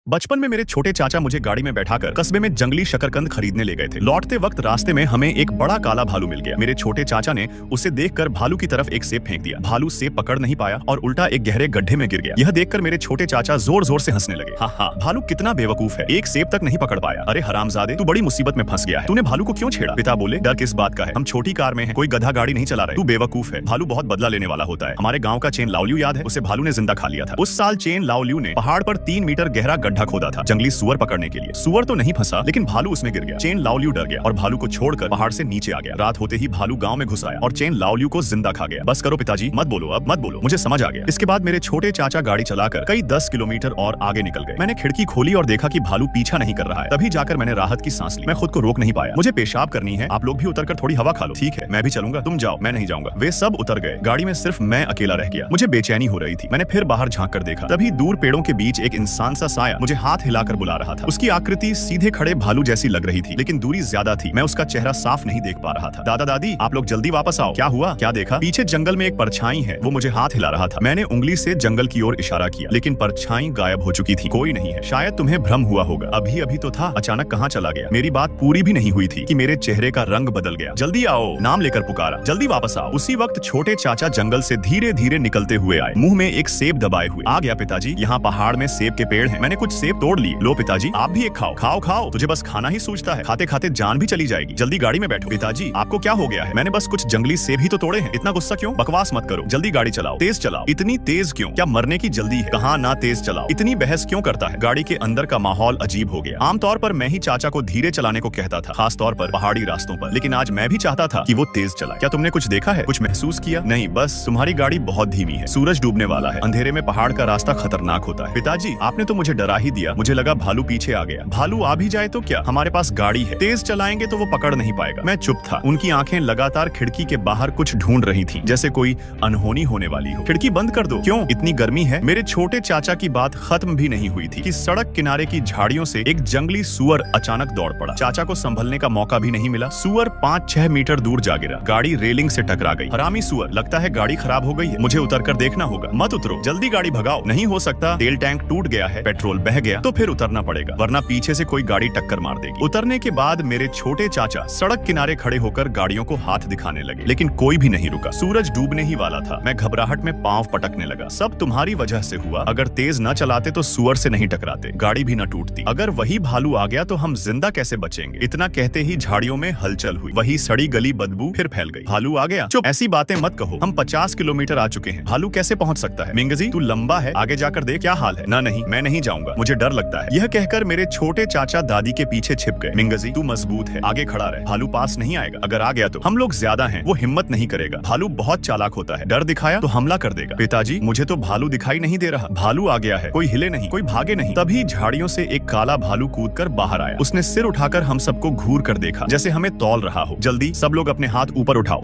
बचपन में मेरे छोटे चाचा मुझे गाड़ी में बैठाकर कस्बे में जंगली शकरकंद खरीदने ले गए थे। लौटते वक्त रास्ते में हमें एक बड़ा काला भालू मिल गया। मेरे छोटे चाचा ने उसे देखकर भालू की तरफ एक सेब फेंक दिया। भालू सेब पकड़ नहीं पाया और उल्टा एक गहरे गड्ढे में गिर गया। यह देखकर मेरे छोटे चाचा जोर जोर से हंसने लगे। हाँ, भालू कितना बेवकूफ है, एक सेब तक नहीं पकड़ पाया। अरे हरामजादे, तू बड़ी मुसीबत में फंस गया है। तूने भालू को क्यों छेड़ा? पिता बोले, डर किस बात का है, हम छोटी कार में हैं, कोई गधा गाड़ी नहीं चला रहे। तू बेवकूफ है, भालू बहुत बदला लेने वाला होता है। हमारे गांव का चेन लाओलियू याद है? उसे भालू ने जिंदा खा लिया था। उस साल चेन लाओलियू ने पहाड़ पर 3 मीटर गहरा गड्ढा खोदा था जंगली सुअर पकड़ने के लिए। सुअर तो नहीं फंसा, लेकिन भालू उसमें गिर गया। चेन लाओलियू डर गया और भालू को छोड़कर पहाड़ से नीचे आ गया। रात होते ही भालू गांव में घुस आया और चेन लाओलियू को जिंदा खा गया। बस करो पिताजी, मत बोलो, अब मत बोलो, मुझे समझ आ गया। इसके बाद मेरे छोटे चाचा गाड़ी चलाकर कई 10 किलोमीटर और आगे निकल गए। मैंने खिड़की खोली और देखा कि भालू पीछा नहीं कर रहा है। तभी जाकर मैंने राहत की सांस ली। मैं खुद को रोक नहीं पाया। मुझे पेशाब करनी है, आप लोग भी उतरकर थोड़ी हवा खा लो। ठीक है, मैं भी चलूंगा, तुम जाओ, मैं नहीं जाऊंगा। वे सब उतर गए। गाड़ी में सिर्फ मैं अकेला रह गया। मुझे बेचैनी हो रही थी। मैंने फिर बाहर झांक कर देखा। तभी दूर पेड़ों के बीच एक इंसान सा साया मुझे हाथ हिलाकर बुला रहा था। उसकी आकृति सीधे खड़े भालू जैसी लग रही थी, लेकिन दूरी ज्यादा थी। मैं उसका चेहरा साफ नहीं देख पा रहा था। दादा दादी, आप लोग जल्दी वापस आओ। क्या हुआ? क्या देखा? पीछे जंगल में एक परछाई है, वो मुझे हाथ हिला रहा था। मैंने उंगली से जंगल की ओर इशारा किया, लेकिन परछाई गायब हो चुकी थी। कोई नहीं है। शायद तुम्हें भ्रम हुआ होगा। अभी अभी तो था, अचानक कहाँ चला गया? मेरी बात पूरी भी नहीं हुई थी कि मेरे चेहरे का रंग बदल गया। जल्दी आओ, नाम लेकर पुकारा, जल्दी वापस आओ। उसी वक्त छोटे चाचा जंगल से धीरे धीरे निकलते हुए आए, मुंह में एक सेब दबाए हुए। आ गया पिताजी, यहाँ पहाड़ में सेब के पेड़ हैं। मैंने कुछ सेब तोड़ लिए। लो पिताजी, आप भी एक खाओ। खाओ खाओ, तुझे बस खाना ही सूझता है, खाते खाते जान भी चली जाएगी। जल्दी गाड़ी में बैठो। पिताजी, आपको क्या हो गया है? मैंने बस कुछ जंगली सेब ही तो तोड़े हैं, इतना गुस्सा क्यों? बकवास मत करो, जल्दी गाड़ी चलाओ, तेज चलाओ। इतनी तेज क्यों? क्या मरने की जल्दी है? कहाँ ना तेज चलाओ, इतनी बहस क्यों करता है? गाड़ी के अंदर का माहौल अजीब हो गया। आमतौर पर मैं ही चाचा को धीरे चलाने को कहता था, खास तौर पर पहाड़ी रास्तों पर, लेकिन आज मैं भी चाहता था कि वो तेज चलाए। क्या तुमने कुछ देखा है, कुछ महसूस किया? नहीं, बस तुम्हारी गाड़ी बहुत धीमी है। सूरज डूबने वाला है, अंधेरे में पहाड़ का रास्ता खतरनाक होता है। पिताजी, आपने तो मुझे डरा ही दिया। मुझे लगा भालू पीछे आ गया। भालू आ भी जाए तो क्या, हमारे पास गाड़ी है, तेज चलाएंगे तो वो पकड़ नहीं पाएगा। मैं चुप था। उनकी आंखें लगातार खिड़की के बाहर कुछ ढूंढ रही थी, जैसे कोई अनहोनी होने वाली हो। खिड़की बंद कर दो। क्यों, इतनी गर्मी है? मेरे छोटे चाचा की बात खत्म भी नहीं हुई थी कि सड़क किनारे की झाड़ियों से एक जंगली सुअर अचानक दौड़ पड़ा। चाचा को संभलने का मौका भी नहीं मिला। सुअर 5-6 मीटर दूर जा गिरा। गाड़ी रेलिंग से टकरा गई। हरामी सुअर, लगता है गाड़ी खराब हो गई है, मुझे उतरकर देखना होगा। मत उतरो, जल्दी गाड़ी भगाओ। नहीं हो सकता, तेल टैंक टूट गया है, पेट्रोल बह गया तो फिर उतरना पड़ेगा, वरना पीछे से कोई गाड़ी टक्कर मार देगी। उतरने के बाद मेरे छोटे चाचा सड़क किनारे खड़े होकर गाड़ियों को हाथ दिखाने लगे, लेकिन कोई भी नहीं रुका। सूरज डूबने ही वाला था। मैं घबराहट में पांव पटकने लगा। सब तुम्हारी वजह से हुआ। अगर तेज न चलाते तो सुअर से नहीं टकराते, गाड़ी भी न टूटती। अगर वही भालू आ गया तो हम जिंदा कैसे बचेंगे? इतना कहते ही झाड़ियों में हलचल हुई। वही सड़ी गली बदबू फिर फैल गई। भालू आ गया? चुप, ऐसी बातें मत कहो। हम 50 किलोमीटर आ चुके हैं, भालू कैसे पहुंच सकता है? मिंगजी, तू लंबा है, आगे जाकर देख क्या हाल है। ना नहीं, मैं नहीं जाऊंगा, मुझे डर लगता है। यह कहकर मेरे छोटे चाचा दादी के पीछे छिप गए। मिंगजी, तू मजबूत है, आगे खड़ा रहे, भालू पास नहीं आएगा। अगर आ गया तो हम लोग ज्यादा हैं, वो हिम्मत नहीं करेगा। भालू बहुत चालाक होता है, डर दिखाया तो हमला कर देगा। पिताजी, मुझे तो भालू दिखाई नहीं दे रहा। भालू आ गया है, कोई हिले नहीं, कोई भागे नहीं। तभी झाड़ियों से एक काला भालू कूदकर बाहर आया। उसने सिर उठाकर हम सबको घूर कर देखा, जैसे हमें तौल रहा हो। जल्दी सब लोग अपने हाथ ऊपर उठाओ।